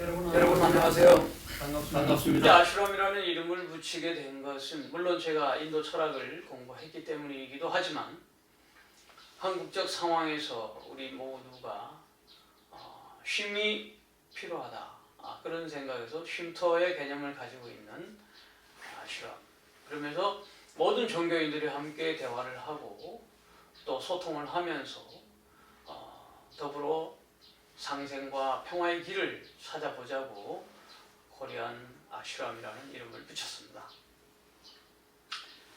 여러분 안녕하세요. 반갑습니다. 아슈람이라는 이름을 붙이게 된 것은 물론 제가 인도 철학을 공부했기 때문이기도 하지만 한국적 상황에서 우리 모두가 쉼이 필요하다 그런 생각에서 쉼터의 개념을 가지고 있는 아슈람. 그러면서 모든 종교인들이 함께 대화를 하고 또 소통을 하면서 더불어 상생과 평화의 길을 찾아보자고 코리안 아슈람이라는 이름을 붙였습니다.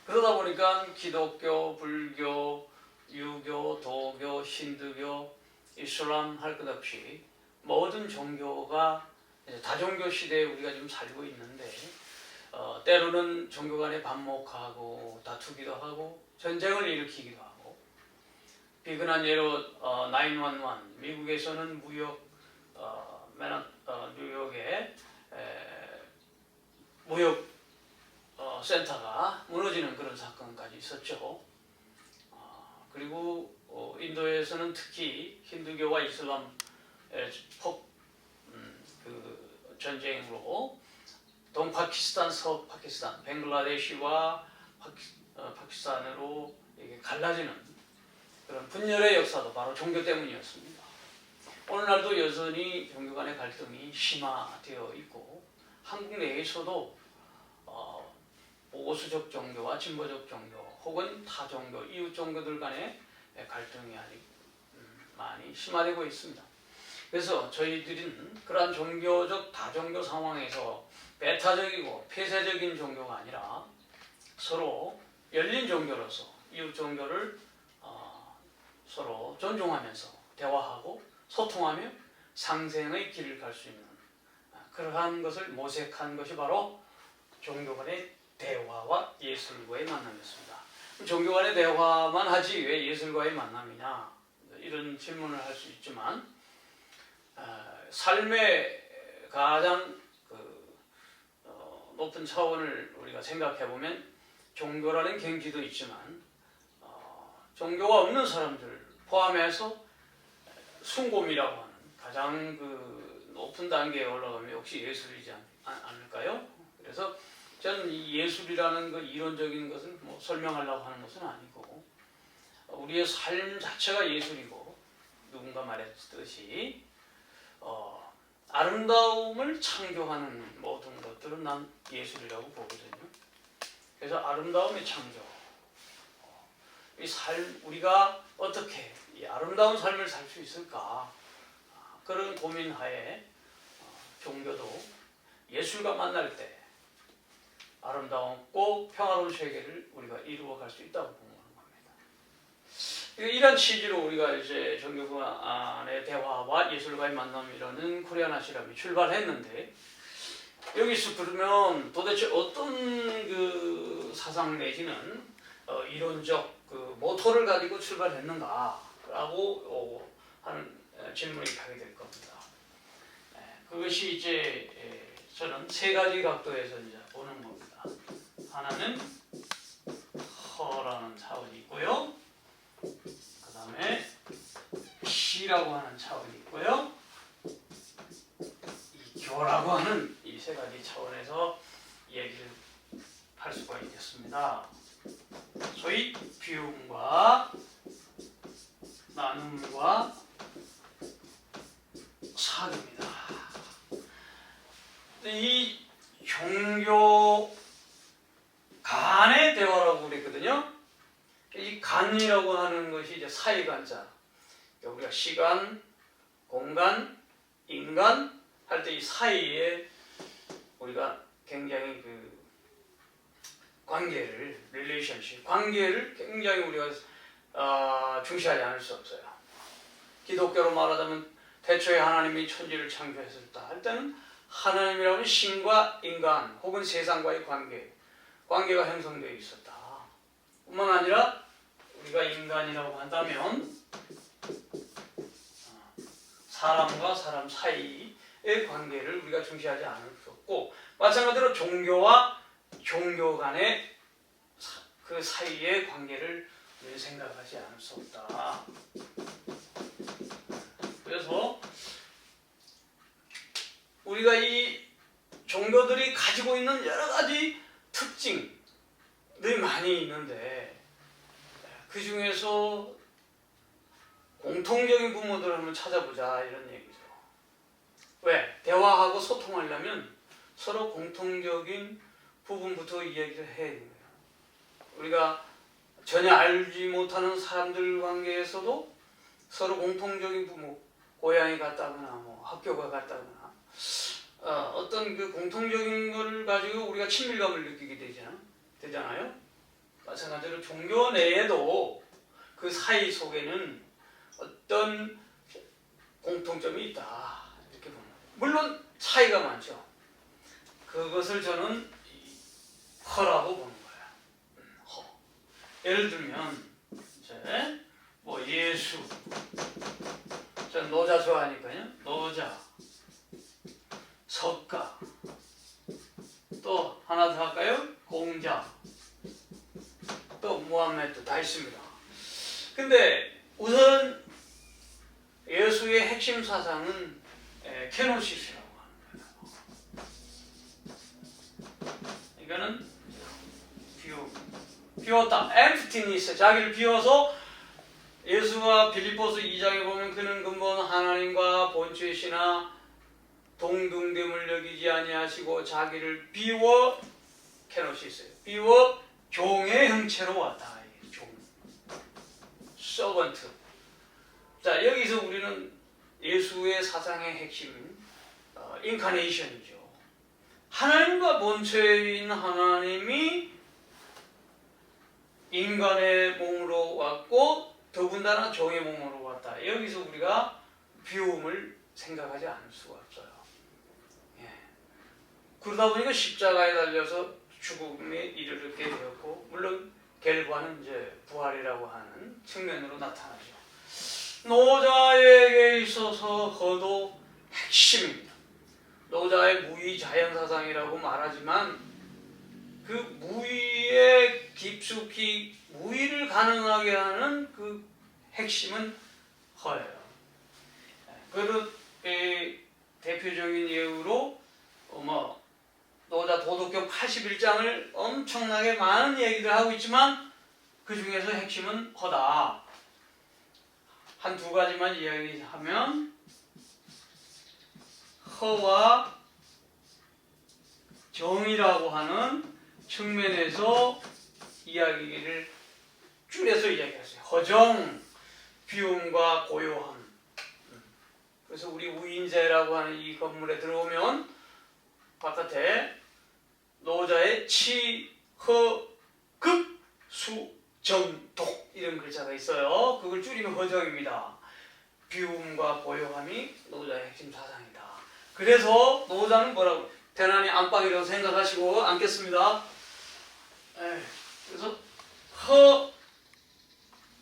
그러다 보니까 기독교, 불교, 유교, 도교, 힌두교, 이슬람 할 것 없이 모든 종교가 다종교 시대에 우리가 지금 살고 있는데 때로는 종교 간에 반목하고 다투기도 하고 전쟁을 일으키기도 하고 비근한 예로 911 미국에서는 무역 뉴욕에 무역 센터가 무너지는 그런 사건까지 있었죠. 그리고 인도에서는 특히 힌두교와 이슬람의 그 전쟁으로 동파키스탄, 서파키스탄, 벵글라데시와 파키스탄으로 이게 갈라지는 그런 분열의 역사도 바로 종교 때문이었습니다. 오늘날도 여전히 종교 간의 갈등이 심화되어 있고 한국 내에서도 보수적 종교와 진보적 종교 혹은 타종교, 이웃 종교들 간의 갈등이 아직 많이 심화되고 있습니다. 그래서 저희들은 그러한 종교적 다종교 상황에서 배타적이고 폐쇄적인 종교가 아니라 서로 열린 종교로서 이웃 종교를 서로 존중하면서 대화하고 소통하며 상생의 길을 갈 수 있는 그러한 것을 모색한 것이 바로 종교 간의 대화와 예술과의 만남이었습니다. 종교 간의 대화만 하지 왜 예술과의 만남이냐 이런 질문을 할 수 있지만 삶의 가장 높은 차원을 우리가 생각해 보면 종교라는 경지도 있지만 종교가 없는 사람들 포함해서 순곰이라고 하는 가장 그 높은 단계에 올라가면 역시 예술이지 않을까요? 그래서 저는 이 예술이라는 그 이론적인 것을 뭐 설명하려고 하는 것은 아니고 우리의 삶 자체가 예술이고 누군가 말했듯이 아름다움을 창조하는 모든 것들은 난 예술이라고 보거든요. 그래서 아름다움의 창조, 이 삶 우리가 어떻게 이 아름다운 삶을 살 수 있을까 그런 고민하에 종교도 예술과 만날 때 아름다웠고 평화로운 세계를 우리가 이루어갈 수 있다고 보는 겁니다. 이런 취지로 우리가 이제 종교 안의 대화와 예술과의 만남이라는 코리안 아슈람이 출발했는데 여기서 그러면 도대체 어떤 그 사상 내지는 이론적 그 모토를 가지고 출발했는가라고 하는 질문이 가게 될 겁니다. 그것이 이제 저는 세 가지 각도에서 이제 보는 겁니다. 하나는 허라는 차원이 있고요. 그 다음에 시라고 하는 차원이 있고요. 이 교라고 하는 이 세 가지 차원에서 얘기를 할 수가 있겠습니다. 소위 비움과 나눔과 사교입니다. 이 종교 간의 대화라고 그랬거든요. 이 간이라고 하는 것이 이제 사이간자. 우리가 시간, 공간, 인간 할 때 이 사이에 우리가 굉장히 그 관계를 관계를 굉장히 우리가 중시하지 않을 수 없어요. 기독교로 말하자면 태초에 하나님이 천지를 창조했을 때 할 때는 하나님이라는 신과 인간 혹은 세상과의 관계가 형성되어 있었다. 뿐만 아니라 우리가 인간이라고 한다면 사람과 사람 사이의 관계를 우리가 중시하지 않을 수 없고 마찬가지로 종교와 종교 간의 그 사이의 관계를 생각하지 않을 수 없다. 그래서 우리가 이 종교들이 가지고 있는 여러 가지 특징들이 많이 있는데 그 중에서 공통적인 부모들을 한번 찾아보자 이런 얘기죠. 왜? 대화하고 소통하려면 서로 공통적인 부분부터 이야기를 해야 되는 거예요. 우리가 전혀 알지 못하는 사람들 관계에서도 서로 공통적인 부모, 고향이 같다거나 뭐 학교가 같다거나 어떤 그 공통적인 걸 가지고 우리가 친밀감을 느끼게 되잖아요. 마찬가지로 종교 내에도 그 사이 속에는 어떤 공통점이 있다 이렇게 보는 거예요. 물론 차이가 많죠. 그것을 저는 허라고 보는 거예요. 허. 예를 들면 이제 뭐 예수, 저는 노자 좋아하니까요. 노자, 석가, 또 하나 더 할까요? 공자, 또 무함메드 다 있습니다. 근데 우선 예수의 핵심 사상은 케노시스라고 하는 거예요. 이거는 비웠다. emptiness, 자기를 비워서 예수가 빌립보서 2장에 보면 그는 근본 하나님과 본체시나 동등됨을 여기지 아니하시고 자기를 비워 케노시스, 비워 종의 형체로 왔다. 종, 서번트. 자, 여기서 우리는 예수의 사상의 핵심, 인카네이션이죠. 하나님과 본체인 하나님이 인간의 몸으로 왔고 더군다나 종의 몸으로 왔다. 여기서 우리가 비움을 생각하지 않을 수가 없어요. 예. 그러다 보니까 십자가에 달려서 죽음에 이르게 되었고, 물론 겔과는 이제 부활이라고 하는 측면으로 나타나죠. 노자에게 있어서 허도 핵심입니다. 노자의 무의 자연사상이라고 말하지만 그 무의에 깊숙이 무의를 가능하게 하는 그 핵심은 허예요. 그 대표적인 예우로 노자 도덕경 81장을 엄청나게 많은 얘기를 하고 있지만 그 중에서 핵심은 허다. 한 두 가지만 이야기하면 허와 정이라고 하는 측면에서 이야기를 줄여서 이야기했어요. 허정, 비움과 고요함. 그래서 우리 우인제라고 하는 이 건물에 들어오면 바깥에 노자의 치, 허, 급, 수, 정, 독 이런 글자가 있어요. 그걸 줄이면 허정입니다. 비움과 고요함이 노자의 핵심 사상이다. 그래서 노자는 뭐라고? 대난이 안방이라고 생각하시고 앉겠습니다. 그래서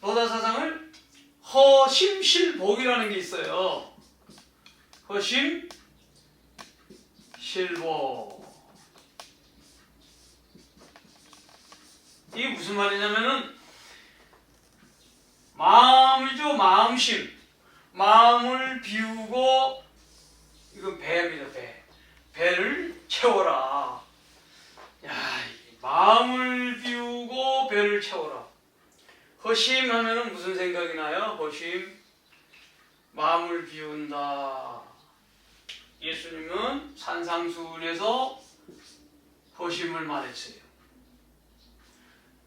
노자 사상을 허심실복이라는 게 있어요. 허심실복. 이게 무슨 말이냐면은 마음이죠. 마음심. 마음을 비우고, 이건 배입니다. 배를 채워라. 마음을 비우고 배를 채워라. 허심 하면은 무슨 생각이 나요? 허심, 마음을 비운다. 예수님은 산상수훈에서 허심을 말했어요.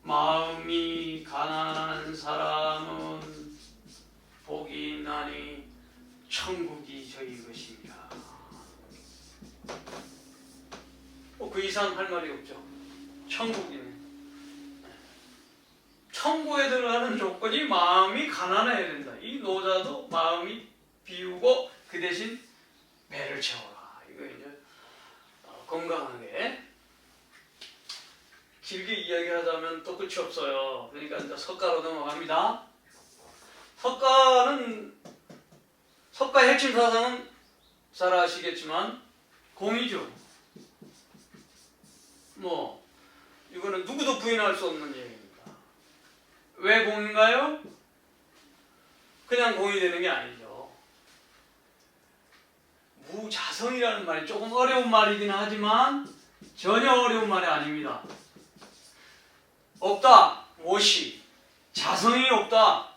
마음이 가난한 사람은 복이 있나니 천국이 저희 것입니다. 그 이상 할 말이 없죠. 천국이네. 천국에 들어가는 조건이 마음이 가난해야 된다. 이 노자도 마음이 비우고 그 대신 배를 채워라. 이거 이제 건강하게 길게 이야기하자면 또 끝이 없어요. 그러니까 이제 석가로 넘어갑니다. 석가의 핵심 사상은 잘 아시겠지만 공이죠. 이거는 누구도 부인할 수 없는 얘기입니다. 왜 공인가요? 그냥 공이 되는 게 아니죠. 무자성이라는 말이 조금 어려운 말이긴 하지만 전혀 어려운 말이 아닙니다. 없다. 무엇이? 자성이 없다.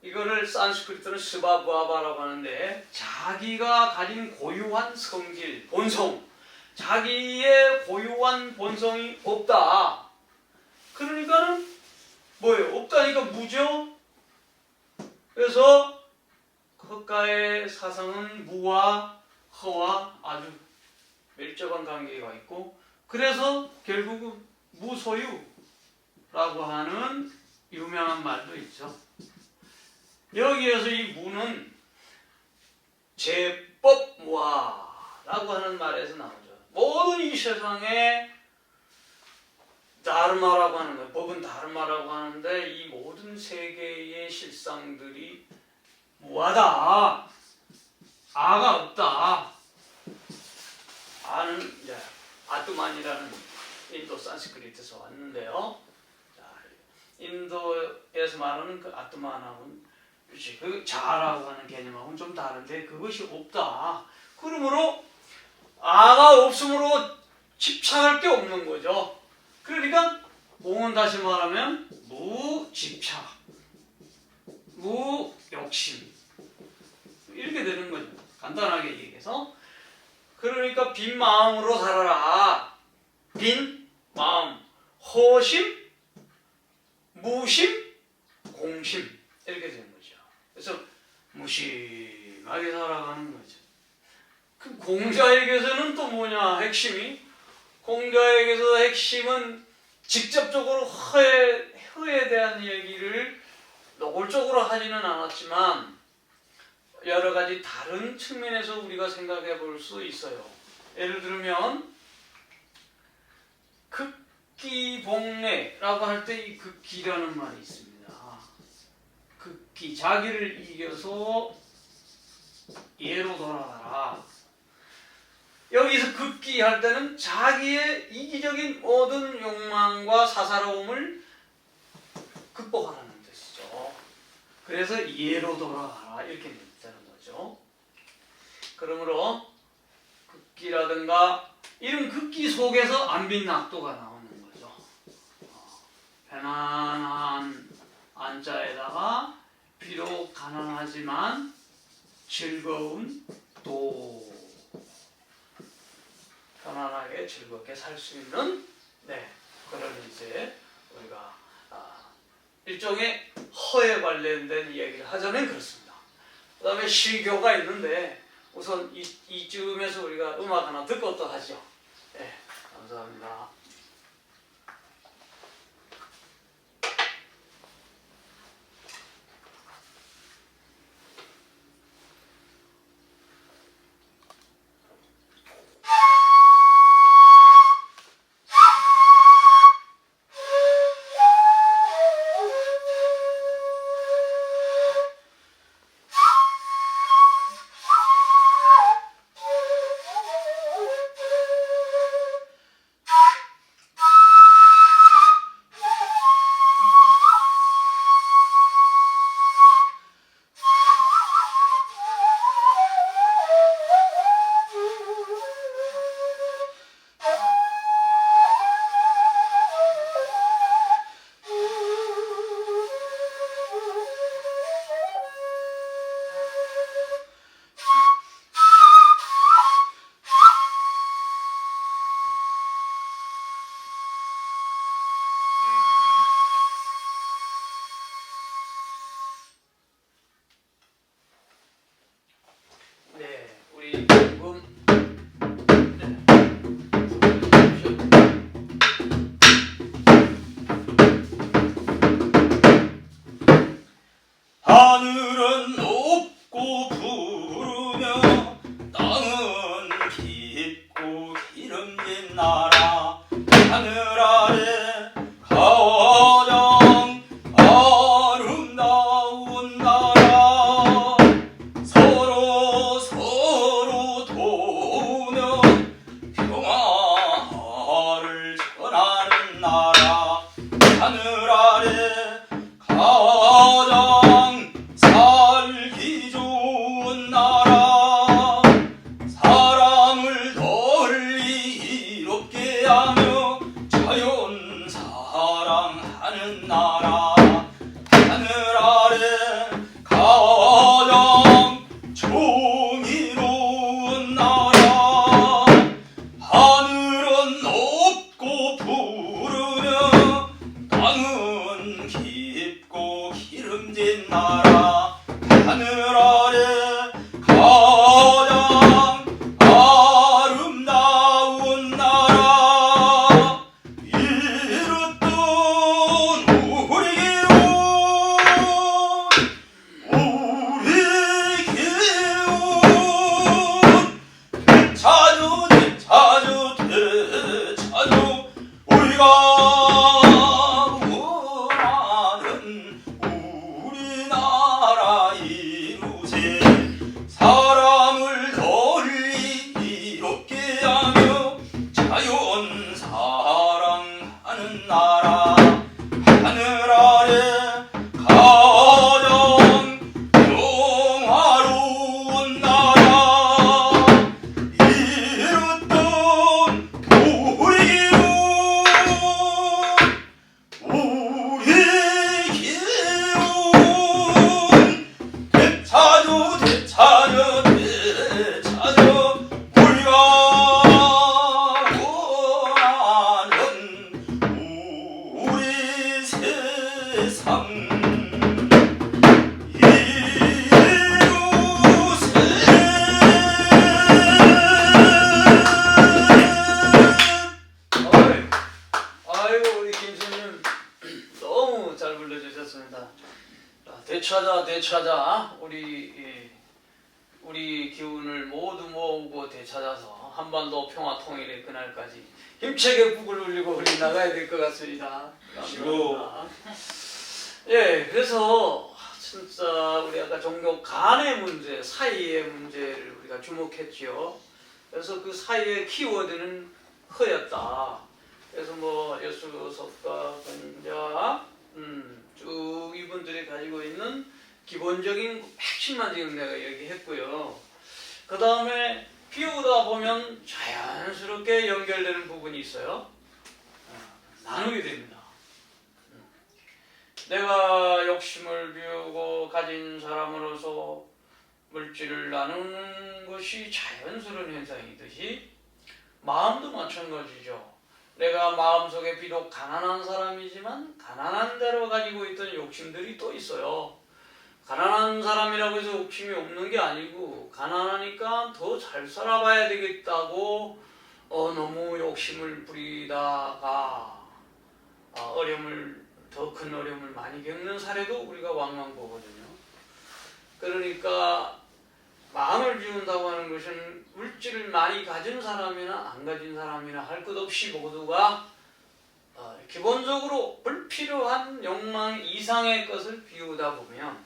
이거를 산스크리트는 스바바바라고 하는데 자기가 가진 고유한 성질, 본성, 자기의 고유한 본성이 없다. 그러니까는 뭐예요? 없다니까 무죠? 그래서 허가의 사상은 무와 허와 아주 밀접한 관계가 있고 그래서 결국은 무소유라고 하는 유명한 말도 있죠. 여기에서 이 무는 제법무아라고 하는 말에서 나오죠. 모든 이 세상에 다르마라고 하는 거예요. 법은 다르마라고 하는데 이 모든 세계의 실상들이 무하다. 아가 없다. 아는 이제 아뚜만이라는 인도 산스크리트에서 왔는데요. 자, 인도에서 말하는 그 아뚜만하고는 그 자라고 하는 개념하고는 좀 다른데 그것이 없다. 그러므로 아가 없으므로 집착할 게 없는 거죠. 그러니까 공은 다시 말하면 무집착, 무욕심 이렇게 되는 거죠. 간단하게 얘기해서. 그러니까 빈 마음으로 살아라. 빈 마음, 허심, 무심, 공심 이렇게 되는 거죠. 그래서 무심하게 살아가는 거죠. 그 공자에게서는 또 뭐냐 핵심이? 공자에게서 핵심은 직접적으로 허에 대한 얘기를 노골적으로 하지는 않았지만 여러 가지 다른 측면에서 우리가 생각해 볼 수 있어요. 예를 들면 극기복례라고 할 때 이 극기라는 말이 있습니다. 극기, 자기를 이겨서 예로 돌아가라. 여기서 극기 할 때는 자기의 이기적인 모든 욕망과 사사로움을 극복하라는 뜻이죠. 그래서 예로 돌아가라 이렇게 되는 거죠. 그러므로 극기라든가 이런 극기 속에서 안빈낙도가 나오는 거죠. 편안한 안자에다가 비록 가난하지만 즐거운 도, 편안하게 즐겁게 살 수 있는 그런 이제 우리가 일종의 허에 관련된 이야기를 하자면 그렇습니다. 그 다음에 시교가 있는데 우선 이쯤에서 우리가 음악 하나 듣고 또 하죠. 네, 감사합니다. 하늘은 높고 푸르며 땅은 깊고 기름진 나라 하늘 아래 가장 아름다운 나라 서로 도우며 평화를 전하는 나라 하늘 아래 가장 살기 좋은 나라 사랑하는 나라 하늘 아래 가장 정의로운 나라 하늘은 높고 푸르며 땅은 깊고 기름진 나라 하늘 아래 가장 아름다운 나라 이루던 우리 기운 되찾아 되찾아 우리가 원하는 우리나라 이루세 사람을 널리 이롭게 하며 자연 사랑하는 나라 하늘 아래 가장 영화로운 나라 이루던 우리 기운 되찾아 되찾아 되찾아 우리가 원하는 우리 세상 아이고 우리 김수님 너무 잘 불러주셨습니다. 되찾아 되찾아 우리 기운을 모두 모으고 되찾아서 한반도 평화 통일의 그날까지 힘차게 북을 울리고 우리 나가야 될 것 같습니다. 감사합니다. 예, 그래서 진짜 우리 아까 종교 간의 문제, 사이의 문제를 우리가 주목했지요. 그래서 그 사이의 키워드는 허였다. 그래서 뭐 여수, 석가, 근자, 쭉 이분들이 가지고 있는 기본적인 핵심만 지금 내가 얘기했고요. 그 다음에 비우다 보면 자연스럽게 연결되는 부분이 있어요. 나누게 됩니다. 내가 욕심을 비우고 가진 사람으로서 물질을 나누는 것이 자연스러운 현상이듯이 마음도 마찬가지죠. 내가 마음속에 비록 가난한 사람이지만 가난한 대로 가지고 있던 욕심들이 또 있어요. 가난한 사람이라고 해서 욕심이 없는 게 아니고 가난하니까 더 잘 살아봐야 되겠다고 너무 욕심을 부리다가 더 큰 어려움을 많이 겪는 사례도 우리가 왕왕 보거든요. 그러니까 마음을 비운다고 하는 것은 물질을 많이 가진 사람이나 안 가진 사람이나 할 것 없이 모두가 기본적으로 불필요한 욕망 이상의 것을 비우다 보면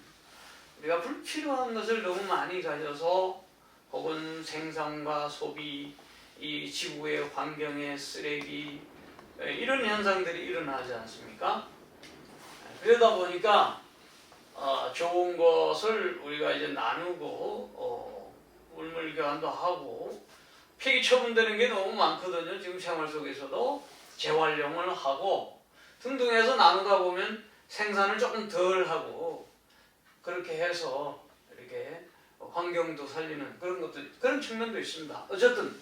우리가 불필요한 것을 너무 많이 가져서 혹은 생산과 소비, 이 지구의 환경의 쓰레기 이런 현상들이 일어나지 않습니까? 그러다 보니까 좋은 것을 우리가 이제 나누고 울물교환도 하고 폐기 처분되는 게 너무 많거든요. 지금 생활 속에서도 재활용을 하고 등등 해서 나누다 보면 생산을 조금 덜 하고 그렇게 해서 이렇게 환경도 살리는 그런 측면도 있습니다. 어쨌든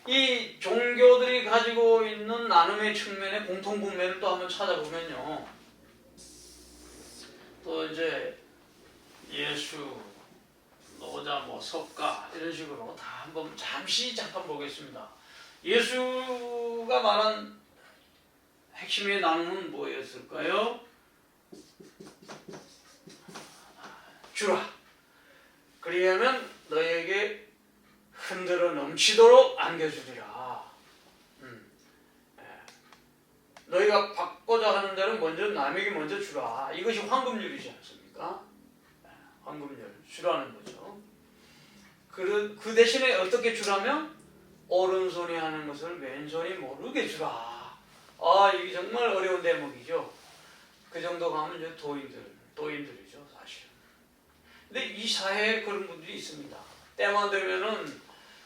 이 종교들이 가지고 있는 나눔의 측면의 공통분면을 또 한번 찾아보면요. 또 이제 예수, 노자, 뭐 석가 이런 식으로 다 한번 잠깐 보겠습니다. 예수가 말한 핵심의 나눔은 뭐였을까요? 주라. 그리하면 너에게 흔들어 넘치도록 안겨주리라. 너희가 받고자 하는 대로 먼저 남에게 먼저 주라. 이것이 황금률이지 않습니까? 황금률 주라는 거죠. 그 대신에 어떻게 주라면 오른손이 하는 것을 왼손이 모르게 주라. 이게 정말 어려운 대목이죠. 그 정도 가면 이제 도인들이죠, 사실. 근데 이 사회에 그런 분들이 있습니다. 때만 되면은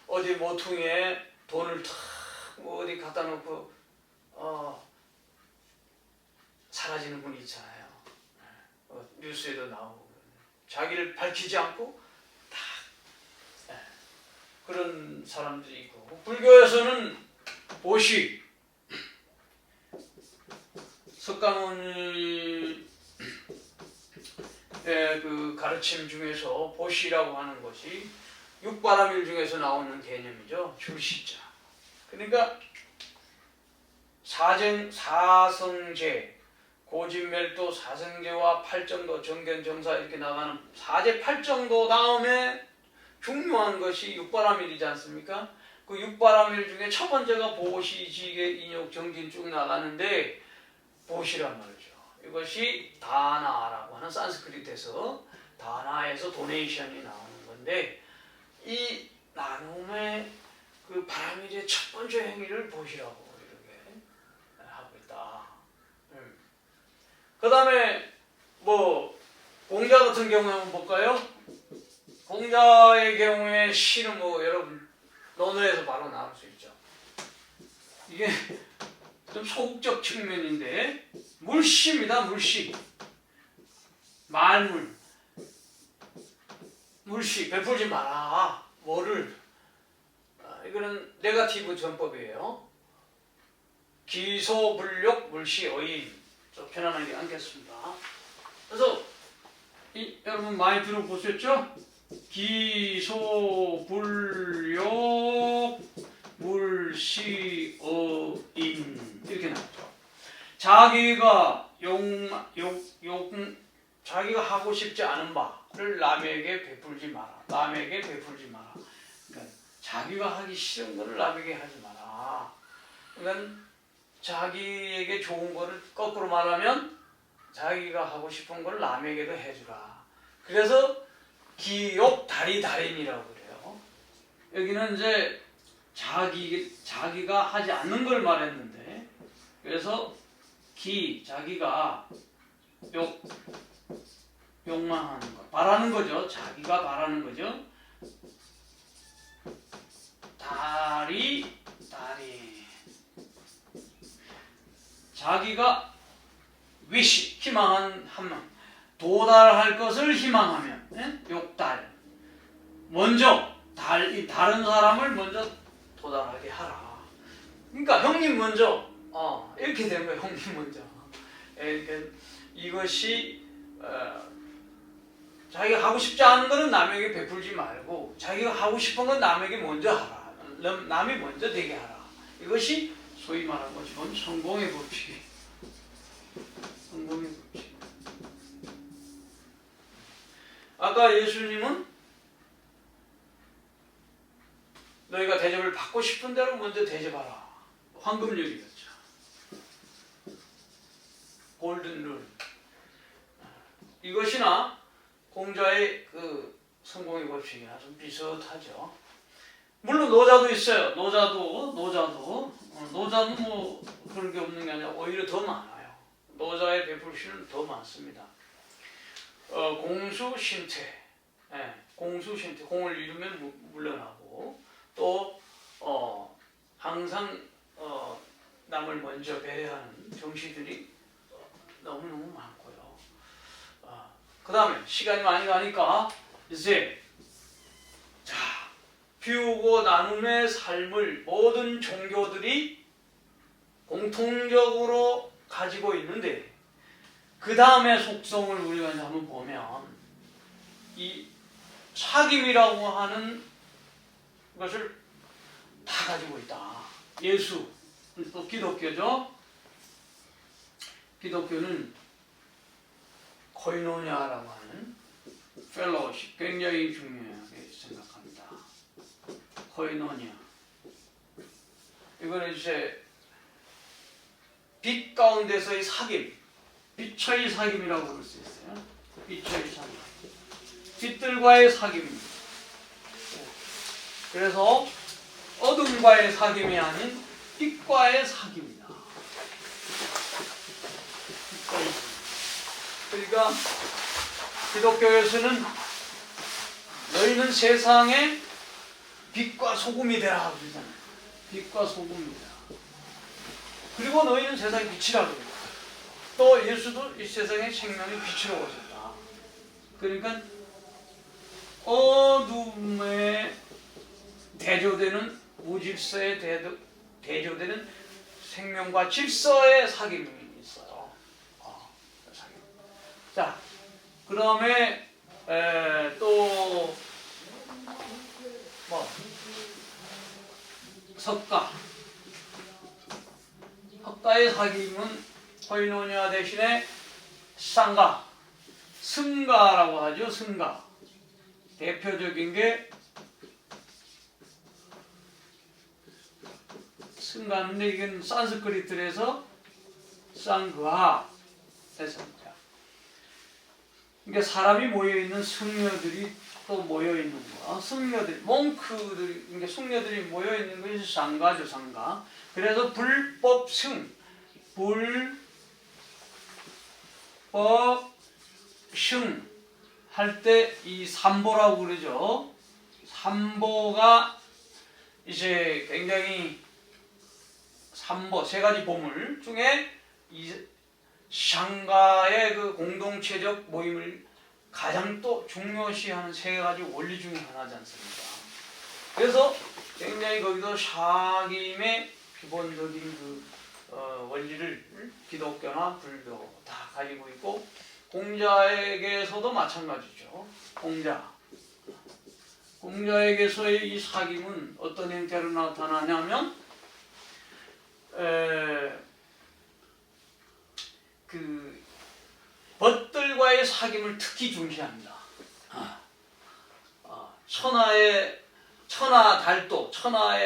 어디 모퉁이에 돈을 탁 어디 갖다 놓고 사라지는 분이 있잖아요. 뉴스에도 나오고 자기를 밝히지 않고 다 그런 사람들이 있고, 불교에서는 보시, 석가모니의 그 가르침 중에서 보시라고 하는 것이 육바라밀 중에서 나오는 개념이죠. 줄시자. 그러니까 사성제, 고진멸도, 사성제와 팔정도, 정견정사 이렇게 나가는 사제 팔정도 다음에 중요한 것이 육바라밀이지 않습니까? 그 육바라밀 중에 첫 번째가 보시, 지계, 인욕, 정진 쭉 나가는데 보시란 말이죠. 이것이 다나라고 하는 산스크리트에서 다나에서 도네이션이 나오는 건데, 이 나눔의 그 바라밀의 첫 번째 행위를 보시라고 이렇게 하고 있다. 그 다음에 뭐 공자 같은 경우 한번 볼까요? 공자의 경우에 시는 뭐 여러분 논어에서 바로 나올 수 있죠. 이게 좀 소극적 측면인데, 물시입니다. 물시. 말물. 물시. 베풀지 마라. 뭐를. 이거는 네거티브 전법이에요. 기소불욕 물시어인. 좀 편안하게 앉겠습니다. 그래서 여러분 많이 들어보셨죠? 기소불욕 물시어인 이렇게 나왔죠. 자기가 자기가 하고 싶지 않은 바를 남에게 베풀지 마라. 남에게 베풀지 마라. 그러니까 자기가 하기 싫은 것을 남에게 하지 마라. 그러니까 자기에게 좋은 거를 거꾸로 말하면 자기가 하고 싶은 걸 남에게도 해주라. 그래서 기욕다리다림이라고 그래요. 여기는 이제 자기가 하지 않는 걸 말했는데, 그래서 자기가 욕망하는 거, 바라는 거죠. 자기가 바라는 거죠. 다리. 자기가 희망한 한만, 도달할 것을 희망하면, 욕달. 먼저, 다른 사람을 먼저 도달하게 하라. 그러니까 형님 먼저, 이렇게 되는 거예요. 형님 먼저. 그러니까 이것이 자기가 하고 싶지 않은 거는 남에게 베풀지 말고, 자기가 하고 싶은 건 남에게 먼저 하라. 남이 먼저 되게 하라. 이것이 소위 말하는 지금 성공의 법칙이에요. 성공의 법칙. 아까 예수님은 너희가 대접을 받고 싶은 대로 먼저 대접하라. 황금률이었죠. 골든 룰. 이것이나 공자의 그 성공의 법칙이나 좀 비슷하죠. 물론 노자도 있어요. 노자도 노자는 뭐 그런 게 없는 게 아니라 오히려 더 많아요. 노자의 베풀시는 더 많습니다. 공수신퇴, 공수신퇴, 공을 이루면 물러나고, 또 항상 남을 먼저 배려하는 정신들이 너무너무 많고요. 그 다음에 시간이 많이 가니까 이제 비우고 나눔의 삶을 모든 종교들이 공통적으로 가지고 있는데, 그 다음의 속성을 우리가 이제 한번 보면, 이 사귐이라고 하는 것을 다 가지고 있다. 예수, 또 기독교죠. 기독교는 코이노니아라고 하는 펠로우십, 굉장히 중요하게 생각합니다. 코이노니아. 이거는 이제 빛 가운데서의 사귐, 빛의 사귐이라고 부를 수 있어요. 빛의 사귐. 빛들과의 사귐입니다. 그래서 어둠과의 사귐이 아닌 빛과의 사귐이다. 그러니까 기독교에서는 너희는 세상의 빛과 소금이 되라 그러잖아요. 빛과 소금이 되라. 그리고 너희는 세상의 빛이라 그래요. 또 예수도 이 세상에 생명의 빛으로 오셨다. 그러니까 어둠에 대조되는 무질서에 대조되는 생명과 질서의 사귐이 있어요. 사귐. 자, 그다음에 또 뭐 석가의 사귐은 코이노니아 대신에 쌍가, 승가라고 하죠. 승가. 대표적인 게 승가인데 이건 산스크리트에서 쌍가 했습니다. 그러니까 사람이 모여있는 승려들이 또 모여있는 거. 승려들, 몽크들이, 그러니까 승려들이 모여있는 것이 상가죠, 상가. 그래서 불법승, 불법승 할 때 이 삼보라고 그러죠. 삼보가 이제 굉장히 삼보, 세 가지 보물 중에 이 샹가의 그 공동체적 모임을 가장 또 중요시하는 세 가지 원리 중에 하나지 않습니까? 그래서 굉장히 거기도 샤김의 기본적인 그 원리를 기독교나 불교 다 가지고 있고, 공자에게서도 마찬가지죠. 공자에게서의 이 사귐은 어떤 형태로 나타나냐면 그 벗들과의 사귐을 특히 중시합니다. 천하의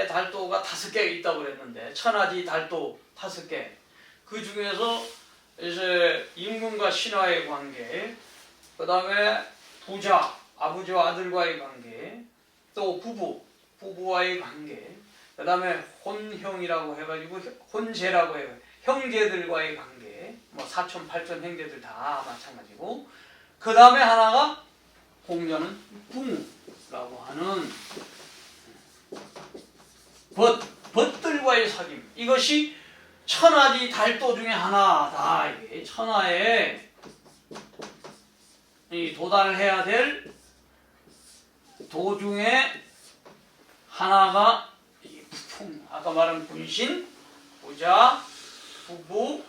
달도가 5개 있다고 그랬는데, 천하지 달도 5개. 그 중에서 이제 임금과 신하의 관계, 그 다음에 부자, 아버지와 아들과의 관계, 또 부부와의 관계, 그 다음에 혼형이라고 해가지고 혼제라고 해요. 형제들과의 관계, 뭐 사촌, 팔촌 형제들 다 마찬가지고, 그 다음에 하나가 공자는 부모라고 하는 벗들과의 사귐. 이것이 천하지 달도 중에 하나다. 이게 천하에 이 도달해야 될 도 중에 하나가 아까 말한 군신, 부자, 부부,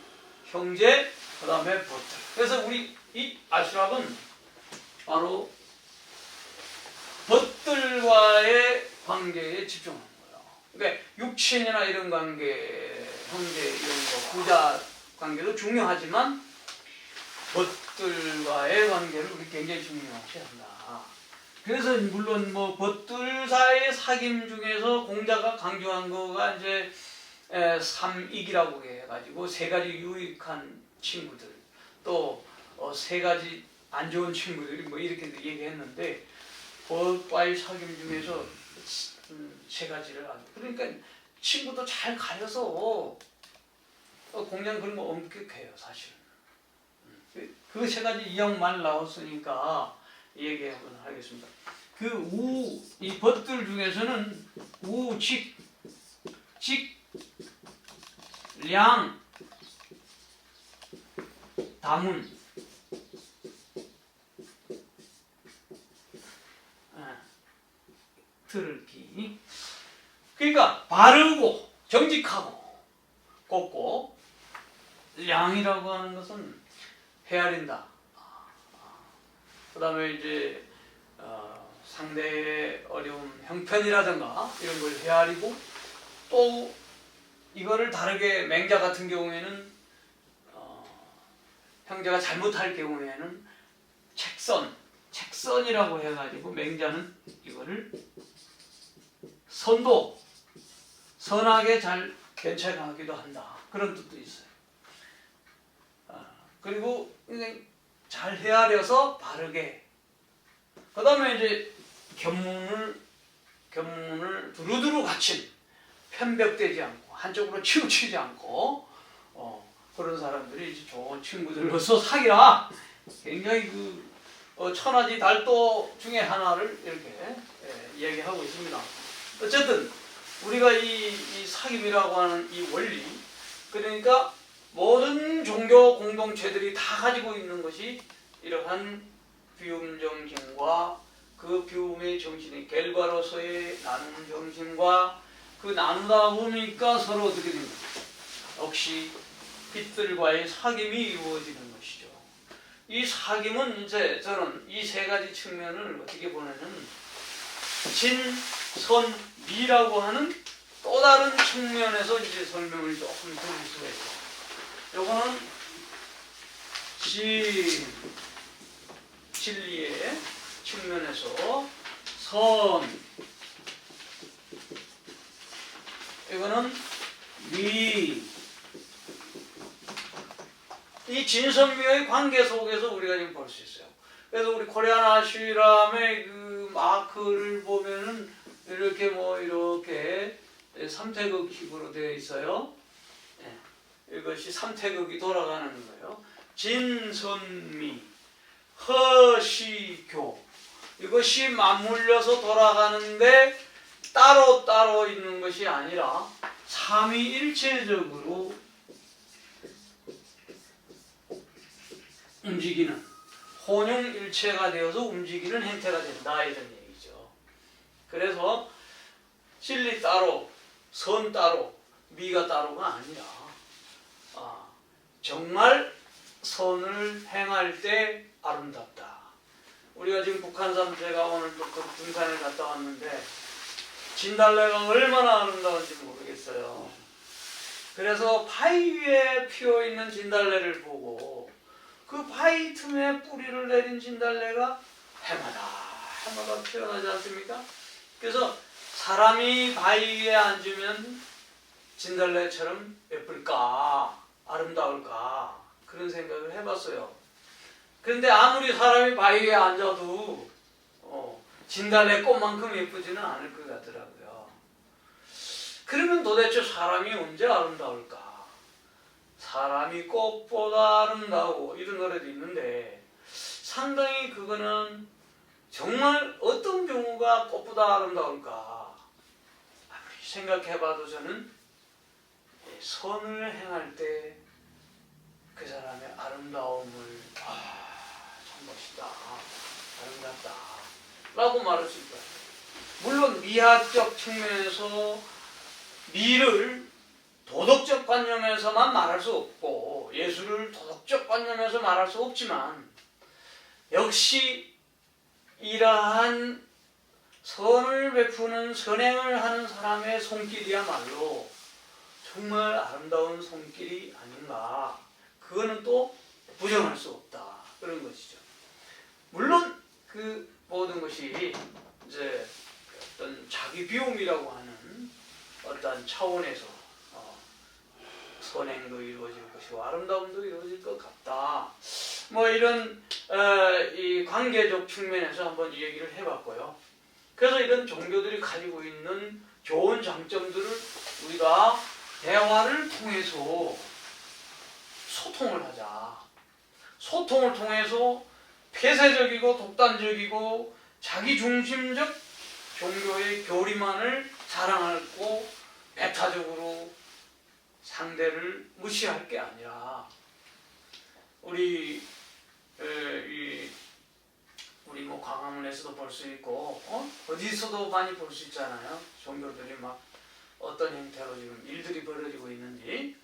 형제, 그 다음에 벗들. 그래서 우리 이 아수락은 바로 벗들과의 관계에 집중하는 거예요. 그러니까 육친이나 이런 관계, 형제 이런 거, 부자 관계도 중요하지만 벗들과의 관계를 우리 굉장히 중요시 한다. 그래서 물론 뭐 벗들 사이의 사귐 중에서 공자가 강조한 거가 이제 삼익이라고 해가지고 세 가지 유익한 친구들, 또 세 가지 안 좋은 친구들이 뭐 이렇게 얘기했는데, 벗과의 사귐 중에서 세 가지를 아주, 그러니까 친구도 잘 가려서 공자는 그런 거 엄격해요, 사실은. 그 세 가지 이형만 나왔으니까 얘기 한번 하겠습니다. 이 벗들 중에서는 우, 직, 량, 다문, 들기. 그러니까 바르고 정직하고 곱고, 량이라고 하는 것은 헤아린다. 그 다음에 이제 상대의 어려움, 형편이라든가 이런 걸 헤아리고, 또 이거를 다르게 맹자 같은 경우에는 형제가 잘못할 경우에는 책선이라고 해가지고 맹자는 이거를 선하게 잘 견책하기도 한다. 그런 뜻도 있어요. 그리고 잘 헤아려서 바르게. 그 다음에 이제 견문을 두루두루 갖춘, 편벽되지 않고 한쪽으로 치우치지 않고 그런 사람들이 이제 좋은 친구들로서 사귀라. 굉장히 천하지 달도 중에 하나를 이렇게 얘기하고 있습니다. 어쨌든 우리가 이 사귐이라고 하는 이 원리, 그러니까 모든 종교 공동체들이 다 가지고 있는 것이 이러한 비움 정신과 그 비움의 정신의 결과로서의 나눔 정신과 그 나누다 보니까 서로 어떻게 됩니까? 역시 빛들과의 사귐이 이루어지는 것이죠. 이 사귐은 이제 저는 이 세 가지 측면을 어떻게 보냐면 진, 선, 미라고 하는 또 다른 측면에서 이제 설명을 조금 드릴 수가 있어요. 요거는 진리의 측면에서 선, 이거는 미. 이 진선미의 관계 속에서 우리가 지금 볼 수 있어요. 그래서 우리 코리안 아슈람의 그 마크를 보면은 이렇게 이렇게 삼태극식으로 되어 있어요. 이것이 삼태극이 돌아가는 거예요. 진선미, 허시교. 이것이 맞물려서 돌아가는데 따로 있는 것이 아니라 삼위일체적으로 움직이는, 혼용일체가 되어서 움직이는 형태가 된다 이런 얘기죠. 그래서 진리 따로, 선 따로, 미가 따로가 아니라 정말 선을 행할 때 아름답다. 우리가 지금 북한산, 제가 오늘 또 등산을 갔다 왔는데 진달래가 얼마나 아름다운지 모르겠어요. 그래서 바위 위에 피어있는 진달래를 보고 그 바위 틈에 뿌리를 내린 진달래가 해마다 피어나지 않습니까? 그래서 사람이 바위 위에 앉으면 진달래처럼 예쁠까, 아름다울까, 그런 생각을 해봤어요. 그런데 아무리 사람이 바위 위에 앉아도 진달래 꽃만큼 예쁘지는 않을 것 같더라고요. 그러면 도대체 사람이 언제 아름다울까? 사람이 꽃보다 아름다워, 이런 노래도 있는데 상당히 그거는 정말 어떤 경우가 꽃보다 아름다울까? 아무리 생각해봐도 저는 선을 행할 때 그 사람의 아름다움을 참 멋있다, 아름답다 라고 말할 수 있다. 물론 미학적 측면에서 미를 도덕적 관념에서만 말할 수 없고 예술을 도덕적 관념에서 말할 수 없지만 역시 이러한 선을 베푸는, 선행을 하는 사람의 손길이야말로 정말 아름다운 손길이 아닌가, 그거는 또 부정할 수 없다, 그런 것이죠. 물론 그 모든 것이 이제 어떤 자기 비움이라고 하는 어떤 차원에서 선행도 이루어질 것이고 아름다움도 이루어질 것 같다. 이런 이 관계적 측면에서 한번 이 얘기를 해봤고요. 그래서 이런 종교들이 가지고 있는 좋은 장점들을 우리가 대화를 통해서 소통을 하자. 소통을 통해서 폐쇄적이고 독단적이고 자기중심적 종교의 교리만을 자랑하고 배타적으로 상대를 무시할 게 아니라 우리 광화문에서도 볼 수 있고 어디서도 많이 볼 수 있잖아요. 종교들이 막 어떤 형태로 지금 일들이 벌어지고 있는지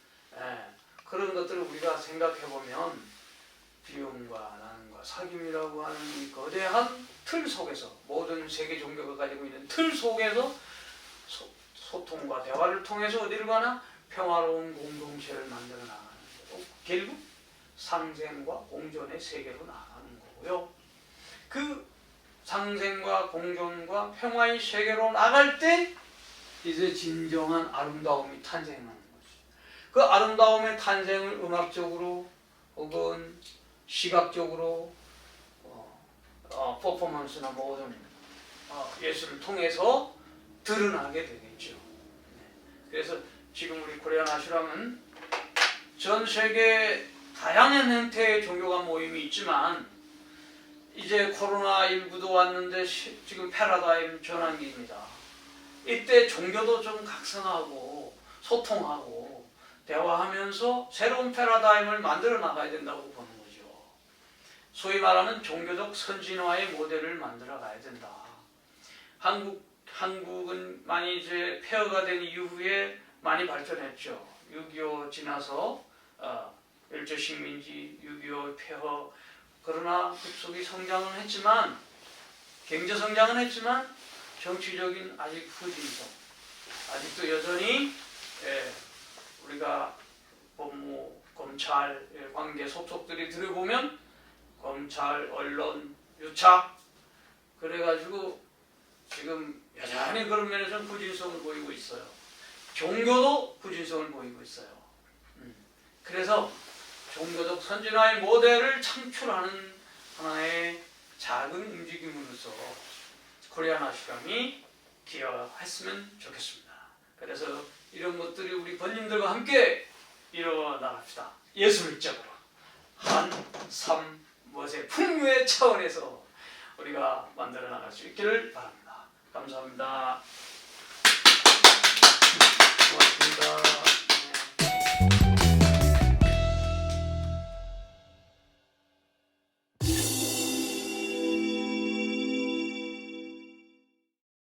그런 것들을 우리가 생각해 보면 비움과 나눔과 사귐이라고 하는 이 거대한 틀 속에서, 모든 세계 종교가 가지고 있는 틀 속에서 소통과 대화를 통해서 어디를 가나 평화로운 공동체를 만들어 나가는 거고 결국 상생과 공존의 세계로 나가는 거고요. 그 상생과 공존과 평화의 세계로 나갈 때 이제 진정한 아름다움이 탄생하는 거죠. 그 아름다움의 탄생을 음악적으로 혹은 시각적으로 퍼포먼스나 모든 예술을 통해서 드러나게 되겠죠. 그래서 지금 우리 코리안 아슈람은 전 세계 다양한 형태의 종교가 모임이 있지만 이제 코로나19도 왔는데 지금 패러다임 전환기입니다. 이때 종교도 좀 각성하고 소통하고 대화하면서 새로운 패러다임을 만들어 나가야 된다고 보는 거죠. 소위 말하는 종교적 선진화의 모델을 만들어 가야 된다. 한국은 많이 이제 폐허가 된 이후에 많이 발전했죠. 6.25 지나서 일제식민지, 6.25 폐허, 그러나 급속히 성장은 했지만, 경제 성장은 했지만 정치적인 아직 후진성, 아직도 여전히 우리가 법무, 검찰 관계 속속들이 들어보면 검찰, 언론, 유착, 그래가지고 지금 여전히 그런 면에서는 후진성을 보이고 있어요. 종교도 후진성을 보이고 있어요. 그래서 종교적 선진화의 모델을 창출하는 하나의 작은 움직임으로서 코리안 아슈람이 기여했으면 좋겠습니다. 그래서 이런 것들이 우리 번님들과 함께 일어나갑시다. 예술적으로 한, 삼, 무엇의 풍요의 차원에서 우리가 만들어 나갈 수 있기를 바랍니다. 감사합니다. 고맙습니다.